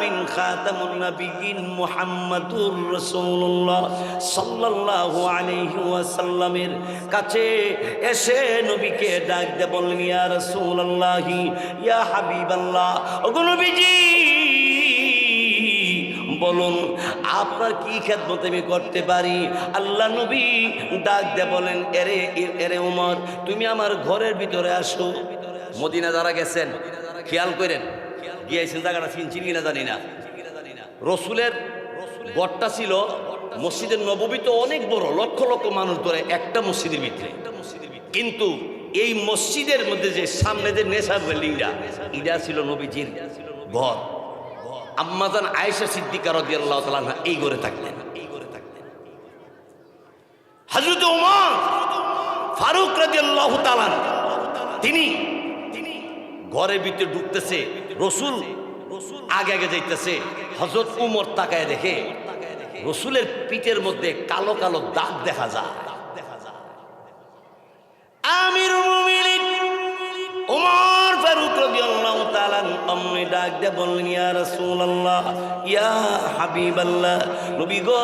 আলামিন খাতামুন নবিয়্যিন মুহাম্মাদুর রাসূলুল্লাহ সাল্লাল্লাহু আলাইহি ওয়াসাল্লামের কাছে এসে নবীকে ডাক দিয়ে বললেন, ইয়া রাসূলুল্লাহি ইয়া হাবিবাল্লাহ, ওগো নবীজি বলুন আপনার কি খেদমত আমি করতে পারি। আল্লাহ নবী ডাক দিয়ে বলেন, এরে উমর, তুমি আমার ঘরের ভিতরে আসো। মদিনা যারা গেছেন খেয়াল করেন, গিয়েছেন জায়গাটা চিনি না জানি না। রসুলের গড়টা ছিল মসজিদের নববী, তো অনেক বড়, লক্ষ লক্ষ মানুষ ধরে একটা মসজিদের ভিতরে। কিন্তু এই মসজিদের মধ্যে যে সামনে যে নেশার বিল্ডিংটা, এটা ছিল নবীজির ঘর। আম্মাজান আয়েশা সিদ্দিকা রাদিয়াল্লাহু তাআলা আনহা এই ঘরে থাকতেন। হযরত ওমর ফারুক রাদিয়াল্লাহু তাআলা তিনি ঘরের ভিতরে ঢুকতেছে, রসুল আগে আগে যাইতেছে। হযরত ওমর তাকায় দেখে রসুলের পিঠের মধ্যে কালো কালো দাগ দেখা যায়। আমিরুল মুমিনিন ওমর ফারুক রাদিয়াল্লাহু তাআলা অমনি ডাক দিয়ে বললেন, ইয়া রাসূলুল্লাহ ইয়া হাবিবাল্লাহ, নবী গো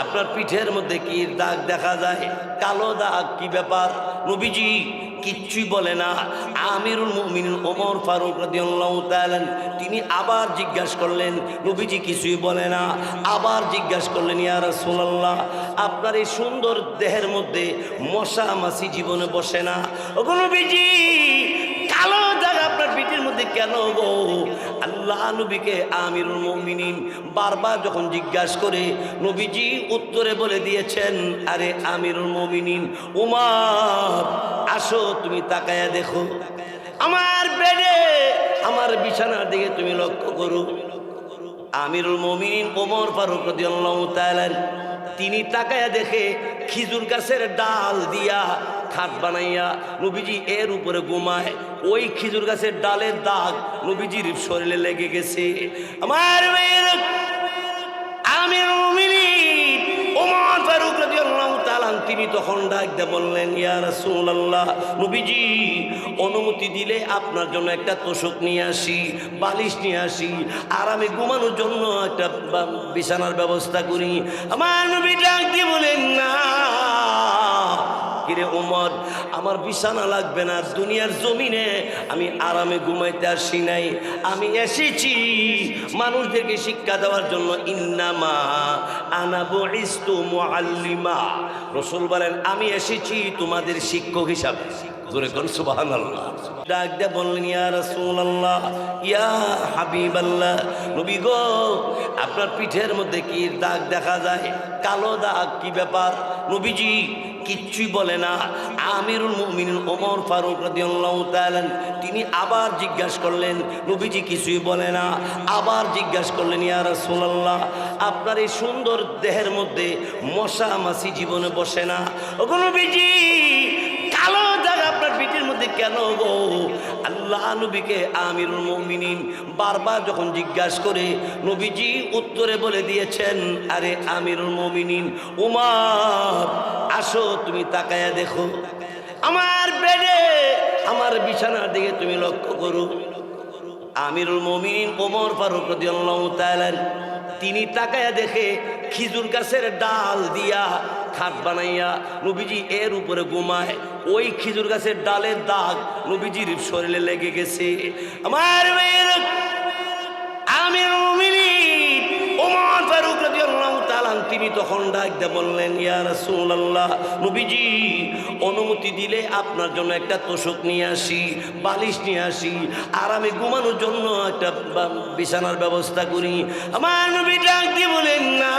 আপনার পিঠের মধ্যে কি দাগ দেখা যায়, কালো দাগ, কি ব্যাপার? নবীজি কিচ্ছুই বলে না। আমিরুল মুমিনিন ওমর ফারুক রাদিয়াল্লাহু তাআলা তিনি আবার জিজ্ঞাসা করলেন, নবীজি কিছুই বলে না। আবার জিজ্ঞাসা করলেন, ইয়া রাসূলুল্লাহ আপনার এই সুন্দর দেহের মধ্যে মশা মাছি জীবনে বসে না? ওগো নবীজি কালো দাগ আপনার পিঠের মধ্যে কেন গো? আল্লাহ নবীকে আমিরুল মুমিনিন বারবার যখন জিজ্ঞাসা করে, নবীজি উত্তরে বলে দিয়েছেন, আরে আমিরুল মুমিনিন উমর আসো, তুমি তাকায়া দেখো আমার বেডে, আমার বিছানার দিকে তুমি লক্ষ্য করো। আমিরুল মুমিনিন ওমর ফারুক রাদিয়াল্লাহু তাআলা তিনি তাকায়া দেখে খেজুর গাছের ডাল দিয়া খাট বানাইয়া নবীজি এর উপরে ঘুমায়। ওই খেজুর গাছের ডালের দাগ নবীজির শরীরে লেগে গেছে। আমার আমিরুল মুমিনিন ওমর ফারুক রাদিয়াল্লাহু তাআলা তিনি তখন ডাক দিয়ে বললেন, ইয়া রাসূলুল্লাহ নবীজি অনুমতি দিলে আপনার জন্য একটা তোশক নিয়ে আসি, বালিশ নিয়ে আসি, আরামে ঘুমানোর জন্য একটা বিছানার ব্যবস্থা করি। আমার নবী ডাক দিয়ে বলেন, না কিরে ওমর, আমার বিছানা লাগবে না, দুনিয়ার জমিনে আমি আরামে ঘুমাইতে আসি নাই, আমি এসেছি মানুষদেরকে শিক্ষা দেওয়ার জন্য। ইন্নামা আনা বুইস্তু মুআল্লিমা, রাসূল বলেন আমি এসেছি তোমাদের শিক্ষক হিসাবে। জোরে কোন সুবহানাল্লাহ। ডাক দিয়ে বললেন, ইয়া রাসূলুল্লাহ ইয়া হাবিবাল্লাহ, নবী গো আপনার পিঠের মধ্যে কি দাগ দেখা যায়, কালো দাগ, কি ব্যাপার? নবীজি কিচ্ছুই বলে না। আমিরুল মুমিনিন ওমর ফারুক রাদিয়াল্লাহু তাআলা তিনি আবার জিজ্ঞাসা করলেন, নবীজি কিছুই বলে না। আবার জিজ্ঞাসা করলেন, ইয়া রাসূলুল্লাহ আপনার এই সুন্দর দেহের মধ্যে মশা মাছি জীবনে বসে না? ওগো নবীজি কালো দাগ আপনার পিঠের মধ্যে কেন গো? আল্লাহ নবীকে আমিরুল মুমিনিন বারবার যখন জিজ্ঞাসা করে, নবীজি উত্তরে বলে দিয়েছেন, আরে আমিরুল মুমিনিন উমর আসো, তুমি তাকায়া দেখো আমার বেডে, আমার বিছানার দিকে তুমি লক্ষ্য করো। আমিরুল মুমিনিন ওমর ফারুক রাদিয়াল্লাহু তাআলা তিনি তাকায়া দেখে খেজুর গাছের ডাল দিয়া খাট বানাইয়া নবীজি এর উপরে ঘুমায়। ওই খেজুর গাছের ডালের দাগ নবীজির শরীরে লেগে গেছে। আমার আমিরুল মুমিনিন ওমর ফারুক রাদিয়াল্লাহু তাআলা তিনি তখন ডাক দিয়ে বললেন, ইয়া রাসূলুল্লাহ নবীজি অনুমতি দিলে আপনার জন্য একটা তোশক নিয়ে আসি, বালিশ নিয়ে আসি, আরামে ঘুমানোর জন্য একটা বিছানার ব্যবস্থা করি। আমার নবী ডাক দিয়ে বলেন, না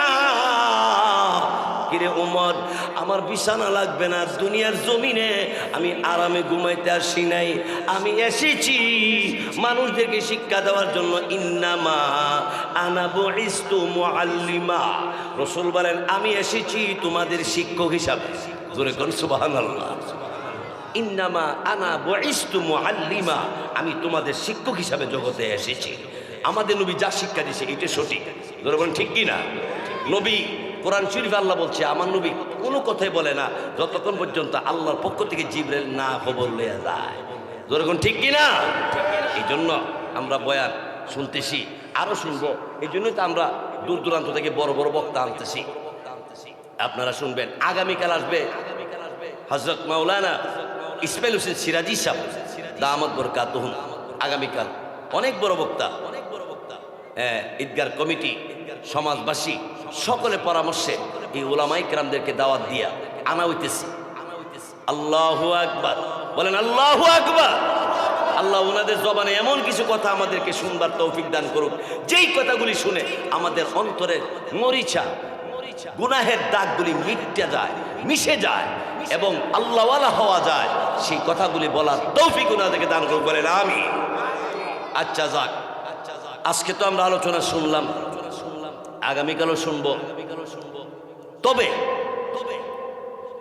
কিরে ওমর, আমার বিছানা লাগবে না, দুনিয়ার জমিনে আমি আরামে ঘুমাইতে আসি নাই, আমি এসেছি মানুষদেরকে শিক্ষা দেওয়ার জন্য। ইন্নামা আনা বুইস্তু মুআল্লিমা, রাসূল বলেন আমি এসেছি তোমাদের শিক্ষক হিসাবে। জোরে কোন সুবহানাল্লাহ। ইন্নামা আনা বুইস্তু মুআল্লিমা, আমি তোমাদের শিক্ষক হিসাবে জগতে এসেছি। আমাদের নবী যা শিক্ষা দিয়েছে এটা সঠিক। জোরে বলেন ঠিক কিনা? নবী কোরআন শরীফে আল্লাহ বলছে, আমার নবী কোনো কথাই বলে না যতক্ষণ পর্যন্ত আল্লাহর পক্ষ থেকে জিবরাইল না খবর লইয়া যায়। যেরকম ঠিক কিনা? এই জন্য আমরা বয়ান শুনতেছি, আরো শুনবো। এই জন্যই তো আমরা দূর দূরান্ত থেকে বড় বড় বক্তা আনতেছি, আপনারা শুনবেন। আগামীকাল আসবে হযরত মাওলানা ইসমাইল হোসেন সিরাজি সাহেব দামাত বরকাতুহুম। আগামীকাল অনেক বড় বক্তা, ঈদগার কমিটি, সমাজবাসী সকলে পরামর্শে এই উলামায়ে কেরামদেরকে দাওয়াত দিয়া আনা হইতেছে। আল্লাহু আকবার বলেন, আল্লাহু আকবার। আল্লাহ ওনাদের জবানে এমন কিছু কথা আমাদেরকে শুনবার তৌফিক দান করুক, যেই কথাগুলি শুনে আমাদের অন্তরের মরিচা গুনাহের দাগগুলি মিটে যায়, মিশে যায় এবং আল্লাহওয়ালা হওয়া যায়। সেই কথাগুলি বলার তৌফিক ওনাদেরকে দান করুক, বলেন আমিন। আচ্ছা যাক, আজকে তো আমরা আলোচনা শুনলাম, আগামীকালও শুনবো। তবে